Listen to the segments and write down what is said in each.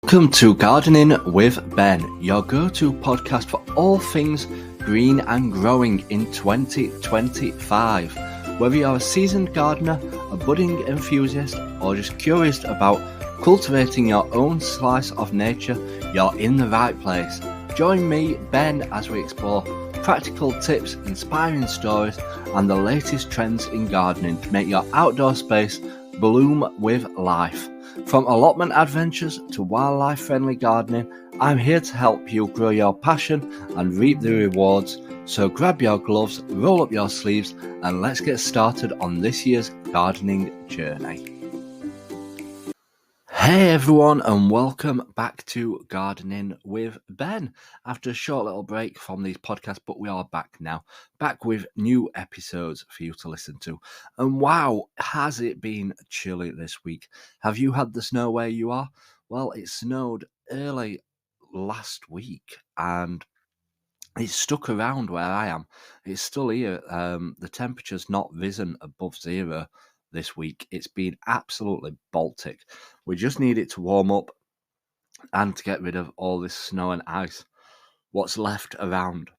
Welcome to Gardening with Ben, your go-to podcast for all things green and growing in 2025. Whether you're a seasoned gardener, a budding enthusiast, or just curious about cultivating your own slice of nature, you're in the right place. Join me, Ben, as we explore practical tips, inspiring stories, and the latest trends in gardening to make your outdoor space bloom with life. From allotment adventures to wildlife-friendly gardening, I'm here to help you grow your passion and reap the rewards. So grab your gloves, roll up your sleeves, and let's get started on this year's gardening journey. Hey everyone, and welcome back to Gardening with Ben. After a short little break from these podcasts, but we are back now, back with new episodes for you to listen to. And wow, has it been chilly this week? Have you had the snow where you are? Well, it snowed early last week and it's stuck around where I am. It's still here. The temperature's not risen above zero this week. It's been absolutely Baltic. We just need it to warm up and to get rid of all this snow and ice, what's left around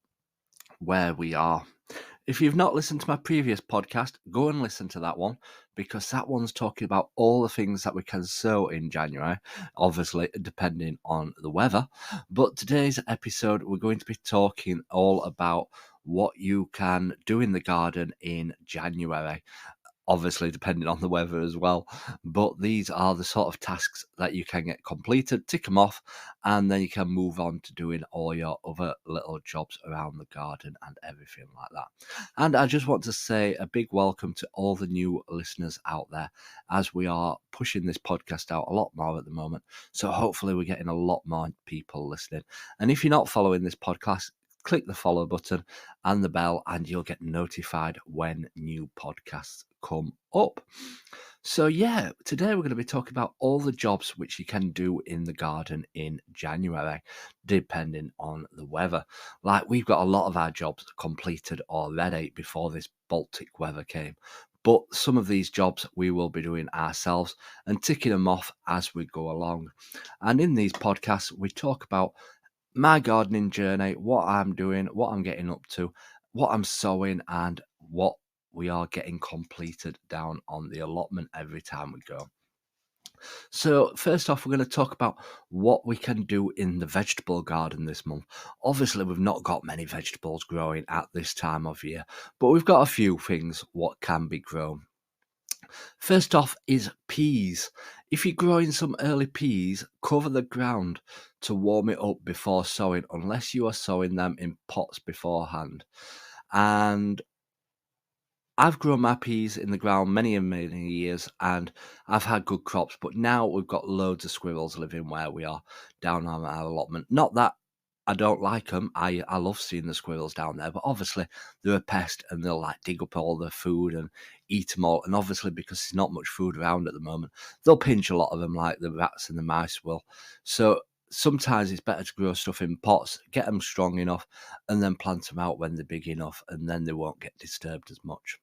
where we are. If you've not listened to my previous podcast, go and listen to that one, because that one's talking about all the things that we can sow in January, obviously depending on the weather. But today's episode, we're going to be talking all about what you can do in the garden in January, obviously depending on the weather as well. But these are the sort of tasks that you can get completed, tick them off, and then you can move on to doing all your other little jobs around the garden and everything like that. And I just want to say a big welcome to all the new listeners out there, as we are pushing this podcast out a lot more at the moment. So hopefully we're getting a lot more people listening. And if you're not following this podcast, click the follow button and the bell, and you'll get notified when new podcasts come up. So yeah, today we're going to be talking about all the jobs which you can do in the garden in January, depending on the weather. Like, we've got a lot of our jobs completed already before this Baltic weather came. But some of these jobs we will be doing ourselves and ticking them off as we go along. And in these podcasts, we talk about my gardening journey, what I'm doing, what I'm getting up to, what I'm sowing, and what we are getting completed down on the allotment every time we go. So first off, we're going to talk about what we can do in the vegetable garden this month. Obviously, we've not got many vegetables growing at this time of year, but we've got a few things what can be grown. First off is peas. If you're growing some early peas, cover the ground to warm it up before sowing, unless you are sowing them in pots beforehand. And I've grown my peas in the ground many years, and I've had good crops, but now we've got loads of squirrels living where we are down on our allotment. Not that I don't like them. I love seeing the squirrels down there, but obviously they're a pest and they'll like dig up all the food and eat them all. And obviously, because there's not much food around at the moment, they'll pinch a lot of them like the rats and the mice will. So sometimes it's better to grow stuff in pots, get them strong enough, and then plant them out when they're big enough, and then they won't get disturbed as much.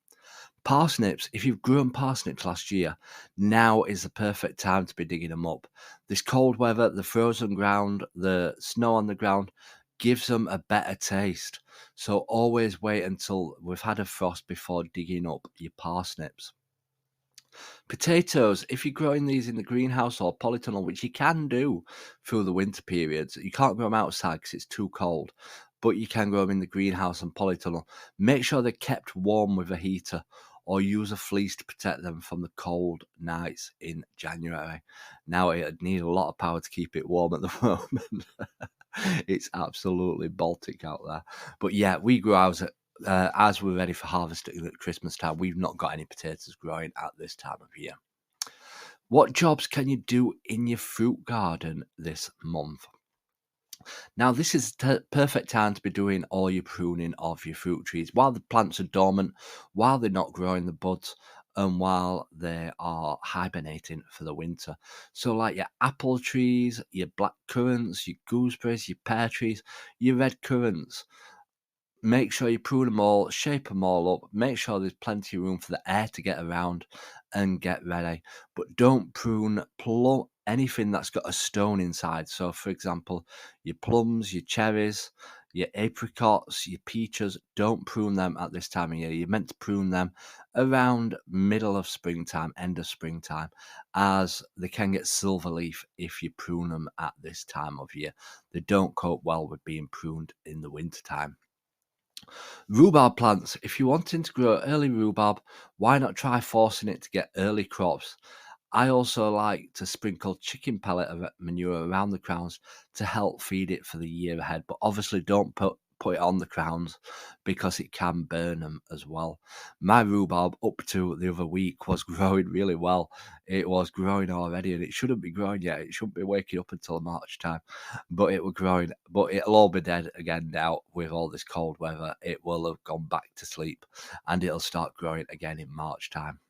Parsnips, if you've grown parsnips last year, now is the perfect time to be digging them up. This cold weather, the frozen ground, the snow on the ground gives them a better taste. So always wait until we've had a frost before digging up your parsnips. Potatoes, if you're growing these in the greenhouse or polytunnel, which you can do through the winter periods, you can't grow them outside because it's too cold, but you can grow them in the greenhouse and polytunnel. Make sure they're kept warm with a heater, or use a fleece to protect them from the cold nights in January. Now, it'd need a lot of power to keep it warm at the moment. It's absolutely Baltic out there. But yeah, we grow ours as we're ready for harvesting at Christmas time. We've not got any potatoes growing at this time of year. What jobs can you do in your fruit garden this month? Now, this is the perfect time to be doing all your pruning of your fruit trees while the plants are dormant, while they're not growing the buds, and while they are hibernating for the winter. So like your apple trees, your black currants, your gooseberries, your pear trees, your red currants, make sure you prune them all, shape them all up, make sure there's plenty of room for the air to get around and get ready. But don't prune anything that's got a stone inside. So, for example, your plums, your cherries, your apricots, your peaches, don't prune them at this time of year. You're meant to prune them around middle of springtime, end of springtime, as they can get silver leaf if you prune them at this time of year. They don't cope well with being pruned in the wintertime. Rhubarb plants. If you're wanting to grow early rhubarb, why not try forcing it to get early crops? I also like to sprinkle chicken pellet manure around the crowns to help feed it for the year ahead. But obviously, don't put it on the crowns because it can burn them as well. My rhubarb up to the other week was growing really well. It was growing already, and it shouldn't be growing yet. It shouldn't be waking up until March time, but it was growing. But it'll all be dead again now with all this cold weather. It will have gone back to sleep, and it'll start growing again in March time.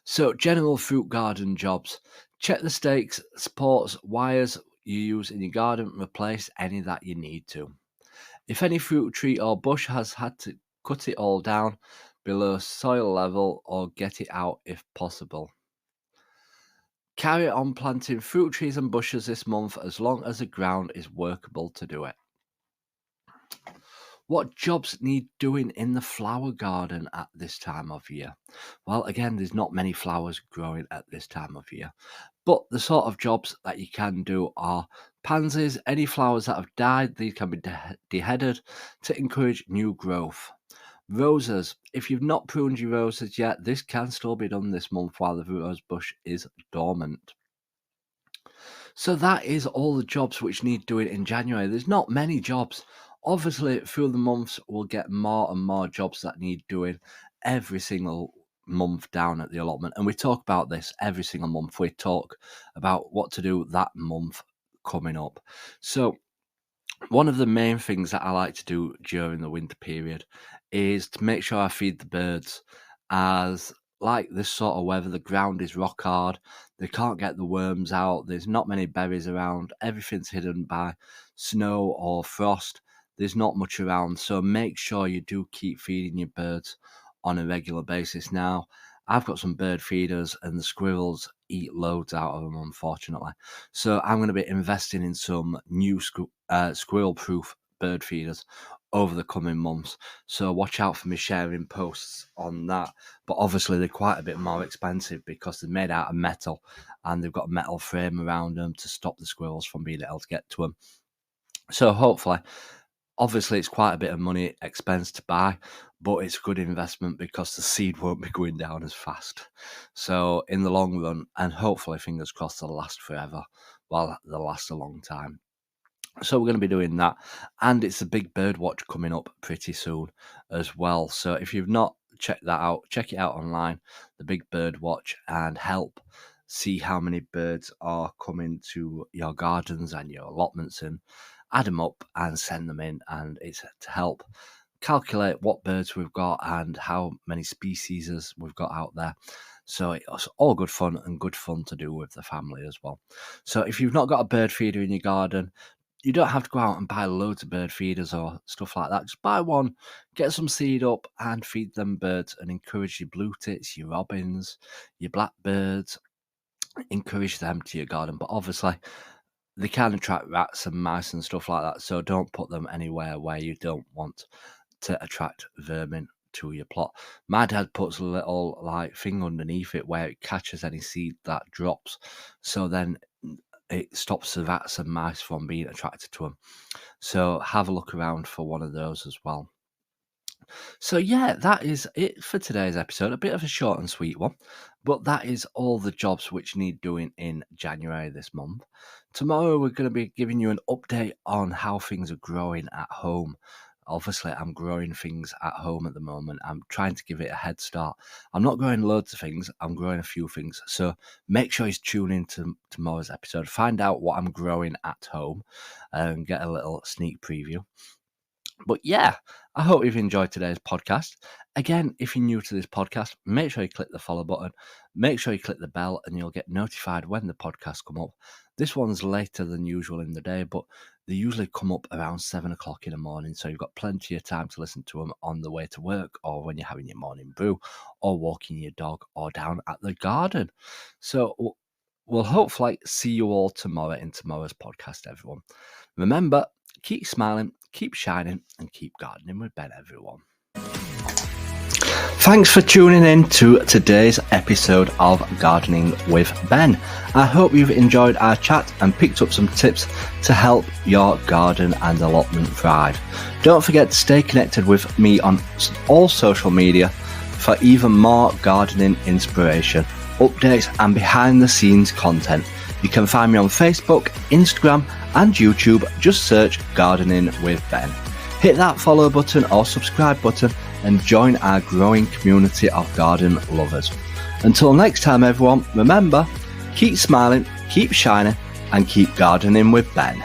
So, general fruit garden jobs. Check the stakes, supports, wires you use in your garden, replace any that you need to. If any fruit tree or bush has had to cut it all down below soil level or get it out if possible. Carry on planting fruit trees and bushes this month as long as the ground is workable to do it. What jobs need doing in the flower garden at this time of year? Well, again, there's not many flowers growing at this time of year, but the sort of jobs that you can do are pansies, any flowers that have died, these can be deheaded to encourage new growth. Roses, if you've not pruned your roses yet, this can still be done this month while the rose bush is dormant. So that is all the jobs which need doing in January. There's not many jobs. Obviously, through the months, we'll get more and more jobs that need doing every single month down at the allotment. And we talk about this every single month. We talk about what to do that month coming up. So one of the main things that I like to do during the winter period is to make sure I feed the birds, as like this sort of weather, the ground is rock hard, they can't get the worms out, there's not many berries around, everything's hidden by snow or frost, there's not much around, so make sure you do keep feeding your birds on a regular basis. Now, I've got some bird feeders and the squirrels eat loads out of them, unfortunately. So I'm going to be investing in some new squirrel-proof bird feeders over the coming months. So watch out for me sharing posts on that. But obviously they're quite a bit more expensive because they're made out of metal and they've got a metal frame around them to stop the squirrels from being able to get to them. So hopefully, obviously it's quite a bit of money expense to buy, but it's a good investment because the seed won't be going down as fast. So in the long run, and hopefully fingers crossed they'll last forever, well, they'll last a long time. So we're going to be doing that, and it's a big bird watch coming up pretty soon as well. So if you've not checked that out, check it out online, the big bird watch, and help see how many birds are coming to your gardens and your allotments, and add them up and send them in. And it's to help calculate what birds we've got and how many species we've got out there. So it's all good fun and good fun to do with the family as well. So if you've not got a bird feeder in your garden, you don't have to go out and buy loads of bird feeders or stuff like that. Just buy one, get some seed up and feed them birds, and encourage your blue tits, your robins, your blackbirds, encourage them to your garden. But obviously they can attract rats and mice and stuff like that, so don't put them anywhere where you don't want to attract vermin to your plot. My dad puts a little like thing underneath it where it catches any seed that drops, so then it stops the rats and mice from being attracted to them. So have a look around for one of those as well. So yeah, that is it for today's episode. A bit of a short and sweet one, but that is all the jobs which need doing in January this month. Tomorrow we're going to be giving you an update on how things are growing at home. Obviously, I'm growing things at home at the moment. I'm trying to give it a head start. I'm not growing loads of things. I'm growing a few things. So make sure you tune in to tomorrow's episode. Find out what I'm growing at home and get a little sneak preview. But yeah, I hope you've enjoyed today's podcast. Again, if you're new to this podcast, make sure you click the follow button. Make sure you click the bell and you'll get notified when the podcasts come up. This one's later than usual in the day, but they usually come up around 7 o'clock in the morning. So you've got plenty of time to listen to them on the way to work, or when you're having your morning brew, or walking your dog, or down at the garden. So we'll hopefully see you all tomorrow in tomorrow's podcast, everyone. Remember, keep smiling, keep shining, and keep gardening with Ben, everyone. Thanks for tuning in to today's episode of Gardening with Ben. I hope you've enjoyed our chat and picked up some tips to help your garden and allotment thrive. Don't forget to stay connected with me on all social media for even more gardening inspiration, updates and behind the scenes content. You can find me on Facebook, Instagram and YouTube. Just search Gardening with Ben. Hit that follow button or subscribe button and join our growing community of garden lovers. Until next time, everyone, remember, keep smiling, keep shining, and keep gardening with Ben.